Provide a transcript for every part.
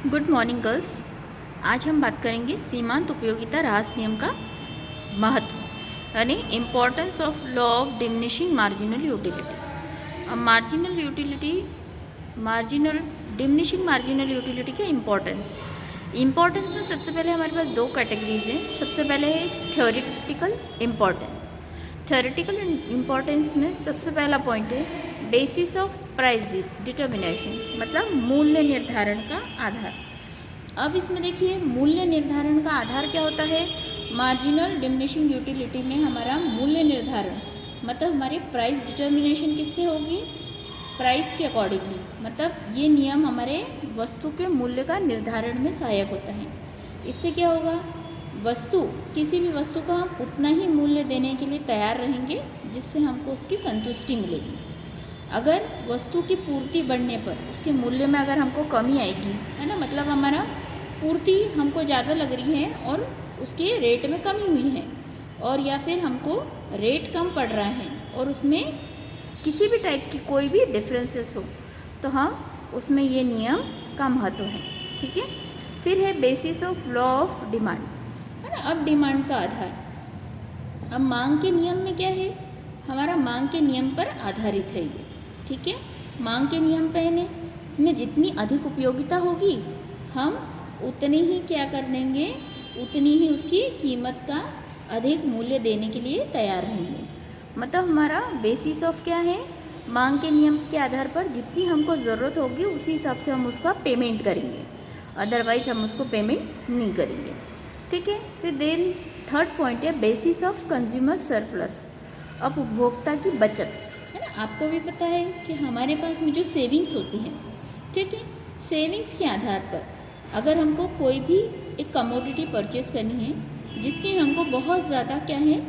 Good morning girls. आज हम बात करेंगे सीमांत उपयोगिता ह्रास नियम का महत्व यानी importance of law of diminishing marginal utility. अब मार्जिनल डिमिनिशिंग मार्जिनल यूटिलिटी का इम्पोर्टेंस में सबसे पहले हमारे पास दो कैटेगरीज हैं। सबसे पहले है थ्योरेटिकल इम्पोर्टेंस में सबसे पहला पॉइंट है बेसिस ऑफ प्राइस डिटर्मिनेशन, मतलब मूल्य निर्धारण का आधार। अब इसमें देखिए मूल्य निर्धारण का आधार क्या होता है। मार्जिनल डिमिनिशिंग यूटिलिटी में हमारा मूल्य निर्धारण मतलब हमारी प्राइस डिटर्मिनेशन किससे होगी, प्राइस के अकॉर्डिंगली। मतलब ये नियम हमारे वस्तु के मूल्य का निर्धारण में सहायक होता है। इससे क्या होगा, किसी भी वस्तु को हम उतना ही मूल्य देने के लिए तैयार रहेंगे जिससे हमको उसकी संतुष्टि मिलेगी। अगर वस्तु की पूर्ति बढ़ने पर उसके मूल्य में अगर हमको कमी आएगी, है ना, मतलब हमारा पूर्ति हमको ज़्यादा लग रही है और उसके रेट में कमी हुई है, और या फिर हमको रेट कम पड़ रहा है और उसमें किसी भी टाइप की कोई भी डिफरेंसेस हो, तो हम उसमें ये नियम का महत्व है। ठीक है। फिर है basis of law of demand, है ना। अब डिमांड का आधार, अब मांग के नियम में क्या है, हमारा मांग के नियम पर आधारित है ये। ठीक है। मांग के नियम में जितनी अधिक उपयोगिता होगी हम उतनी ही क्या कर देंगे, उतनी ही उसकी कीमत का अधिक मूल्य देने के लिए तैयार रहेंगे। मतलब हमारा बेसिस ऑफ क्या है, मांग के नियम के आधार पर जितनी हमको ज़रूरत होगी उसी हिसाब से हम उसका पेमेंट करेंगे, अदरवाइज हम उसको पेमेंट नहीं करेंगे। ठीक है। फिर देन थर्ड पॉइंट है बेसिस ऑफ कंज्यूमर सरप्लस, अब उपभोक्ता की बचत, है ना। आपको भी पता है कि हमारे पास में जो सेविंग्स होती हैं, ठीक है, सेविंग्स के आधार पर अगर हमको कोई भी एक कमोडिटी परचेस करनी है जिसकी हमको बहुत ज़्यादा क्या है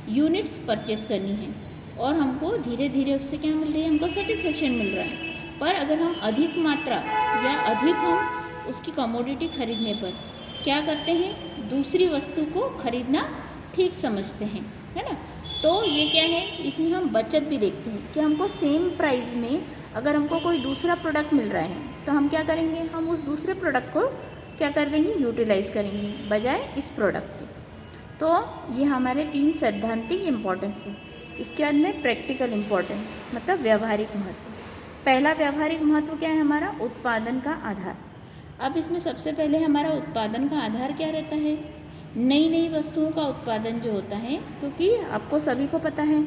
यूनिट्स परचेस करनी है और हमको धीरे धीरे उससे क्या मिल रही है, हमको सेटिस्फेक्शन मिल रहा है, पर अगर हम अधिक मात्रा या अधिक हम उसकी कमोडिटी खरीदने पर क्या करते हैं, दूसरी वस्तु को खरीदना ठीक समझते हैं, है ना। तो ये क्या है, इसमें हम बचत भी देखते हैं कि हमको सेम प्राइस में अगर हमको कोई दूसरा प्रोडक्ट मिल रहा है तो हम क्या करेंगे, हम उस दूसरे प्रोडक्ट को क्या कर देंगे, यूटिलाइज करेंगे बजाय इस प्रोडक्ट के। तो ये हमारे 3 सैद्धांतिक इम्पोर्टेंस है। इसके बाद में प्रैक्टिकल इम्पोर्टेंस मतलब व्यवहारिक महत्व। पहला व्यवहारिक महत्व क्या है, हमारा उत्पादन का आधार। अब इसमें सबसे पहले हमारा उत्पादन का आधार क्या रहता है, नई नई वस्तुओं का उत्पादन जो होता है, क्योंकि आपको सभी को पता है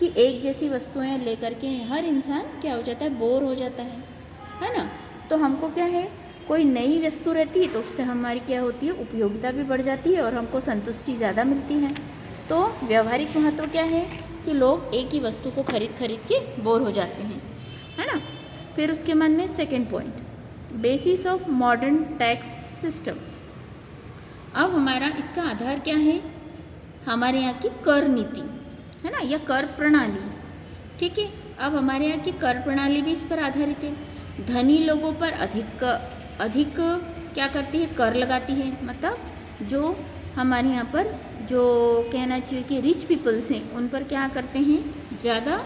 कि एक जैसी वस्तुएं लेकर के हर इंसान क्या हो जाता है, बोर हो जाता है ना। तो हमको क्या है, कोई नई वस्तु रहती है तो उससे हमारी क्या होती है, उपयोगिता भी बढ़ जाती है और हमको संतुष्टि ज़्यादा मिलती है। तो व्यवहारिक महत्व क्या है कि लोग एक ही वस्तु को खरीद के बोर हो जाते हैं, है ना। फिर उसके मन में second point basis of modern tax system. अब हमारा इसका आधार क्या है, हमारे यहाँ की कर नीति, है ना, या कर प्रणाली। ठीक है। अब हमारे यहाँ की कर प्रणाली भी इस पर आधारित है। धनी लोगों पर अधिक क्या करती है, कर लगाती है। मतलब जो हमारे यहाँ पर जो कहना चाहिए कि रिच पीपल्स हैं उन पर क्या करते हैं, ज़्यादा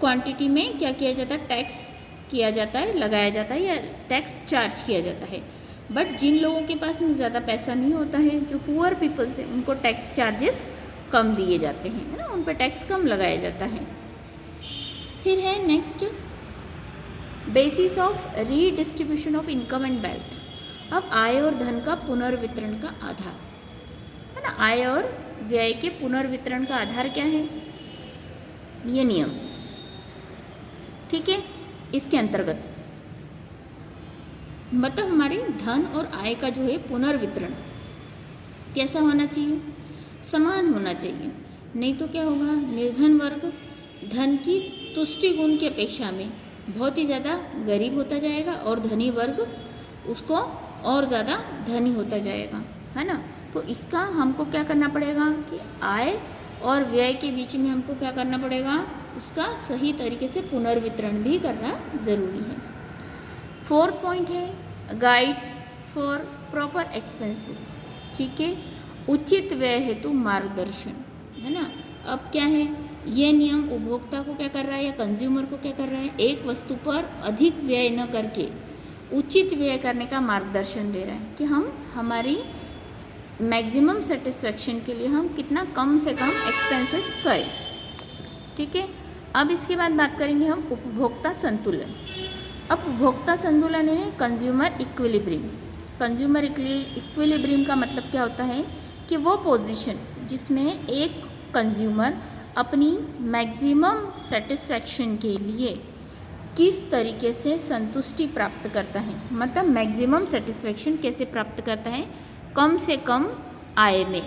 क्वांटिटी में क्या किया जाता है, टैक्स किया जाता है, लगाया जाता है या टैक्स चार्ज किया जाता है। बट जिन लोगों के पास में ज़्यादा पैसा नहीं होता है, जो पुअर पीपल्स हैं, उनको टैक्स चार्जेस कम दिए जाते हैं, है ना, उन पर टैक्स कम लगाया जाता है। फिर है next basis of redistribution of income and wealth. अब आय और धन का पुनर्वितरण का आधार, है ना, आय और व्यय के पुनर्वितरण का आधार क्या है, ये नियम। ठीक है। इसके अंतर्गत मतलब हमारे धन और आय का जो है पुनर्वितरण कैसा होना चाहिए, समान होना चाहिए। नहीं तो क्या होगा, निर्धन वर्ग धन की तुष्टि गुण की अपेक्षा में बहुत ही ज़्यादा गरीब होता जाएगा और धनी वर्ग उसको और ज़्यादा धनी होता जाएगा, है ना। तो इसका हमको क्या करना पड़ेगा कि आय और व्यय के बीच में हमको क्या करना पड़ेगा, उसका सही तरीके से पुनर्वितरण भी करना ज़रूरी है। फोर्थ पॉइंट है गाइड्स फॉर प्रॉपर एक्सपेंसेस। ठीक है। उचित व्यय हेतु मार्गदर्शन, है ना। अब क्या है, ये नियम उपभोक्ता को क्या कर रहा है या कंज्यूमर को क्या कर रहा है, एक वस्तु पर अधिक व्यय न करके उचित व्यय करने का मार्गदर्शन दे रहा है कि हम हमारी मैक्सिमम सेटिस्फेक्शन के लिए हम कितना कम से कम एक्सपेंसेस करें। ठीक है, अब इसके बाद बात करेंगे हम उपभोक्ता संतुलन। अब उपभोक्ता संतुलन है कंज्यूमर इक्विलिब्रियम। कंज्यूमर इक्विलिब्रियम का मतलब क्या होता है कि वो पोजीशन जिसमें एक कंज्यूमर अपनी मैक्सिमम सेटिस्फेक्शन के लिए किस तरीके से संतुष्टि प्राप्त करता है, मतलब मैक्सिमम सेटिस्फेक्शन कैसे प्राप्त करता है कम से कम आय में।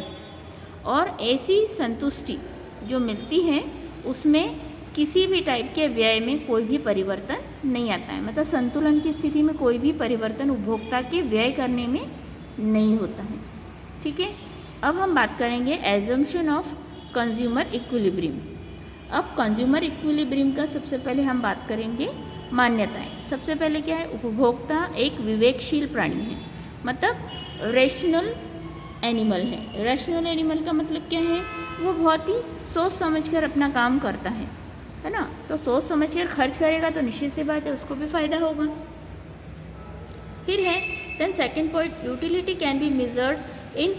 और ऐसी संतुष्टि जो मिलती है उसमें किसी भी टाइप के व्यय में कोई भी परिवर्तन नहीं आता है, मतलब संतुलन की स्थिति में कोई भी परिवर्तन उपभोक्ता के व्यय करने में नहीं होता है। ठीक है, अब हम बात करेंगे एजम्पशन ऑफ कंज्यूमर इक्विलिब्रियम। अब कंज्यूमर इक्विलिब्रियम का सबसे पहले हम बात करेंगे मान्यताएं। सबसे पहले क्या है, उपभोक्ता एक विवेकशील प्राणी है, मतलब रेशनल एनिमल है। रेशनल एनिमल का मतलब क्या है, वो बहुत ही सोच समझकर अपना काम करता है ना। तो सोच समझकर खर्च करेगा तो निश्चित सी बात है उसको भी फायदा होगा। फिर है then second point, utility can be measured in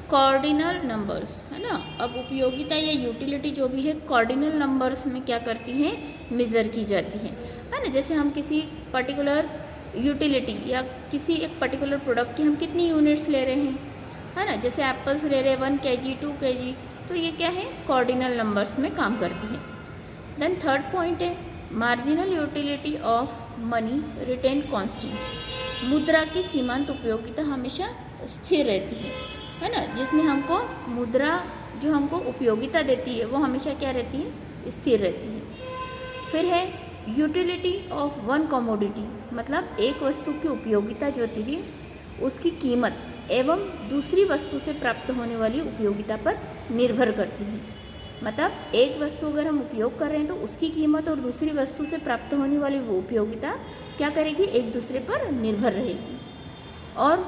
cardinal numbers, है ना। अब उपयोगिता या यूटिलिटी जो भी है कॉर्डिनल नंबर्स में क्या करती हैं, मेज़र की जाती है ना। जैसे हम किसी पर्टिकुलर यूटिलिटी या किसी एक पर्टिकुलर प्रोडक्ट की हम कितनी यूनिट्स ले रहे हैं, है ना। जैसे एप्पल्स ले रहे हैं 1 kg 2 kg, तो ये क्या है, कॉर्डिनल नंबर्स में काम करती है। देन थर्ड पॉइंट है marginal utility of money retain constant. मुद्रा की सीमांत उपयोगिता हमेशा स्थिर रहती है ना। जिसमें हमको मुद्रा जो हमको उपयोगिता देती है वो हमेशा क्या रहती है, स्थिर रहती है। फिर है यूटिलिटी ऑफ वन कमोडिटी, मतलब एक वस्तु की उपयोगिता जो होती थी उसकी कीमत एवं दूसरी वस्तु से प्राप्त होने वाली उपयोगिता पर निर्भर करती है। मतलब एक वस्तु अगर हम उपयोग कर रहे हैं तो उसकी कीमत और दूसरी वस्तु से प्राप्त होने वाली वो उपयोगिता क्या करेगी, एक दूसरे पर निर्भर रहेगी। और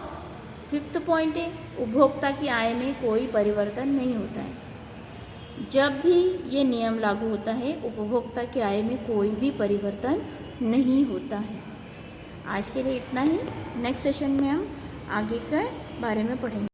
फिफ्थ पॉइंट है उपभोक्ता की आय में कोई परिवर्तन नहीं होता है। जब भी ये नियम लागू होता है उपभोक्ता की आय में कोई भी परिवर्तन नहीं होता है। आज के लिए इतना ही, नेक्स्ट सेशन में हम आगे के बारे में पढ़ेंगे।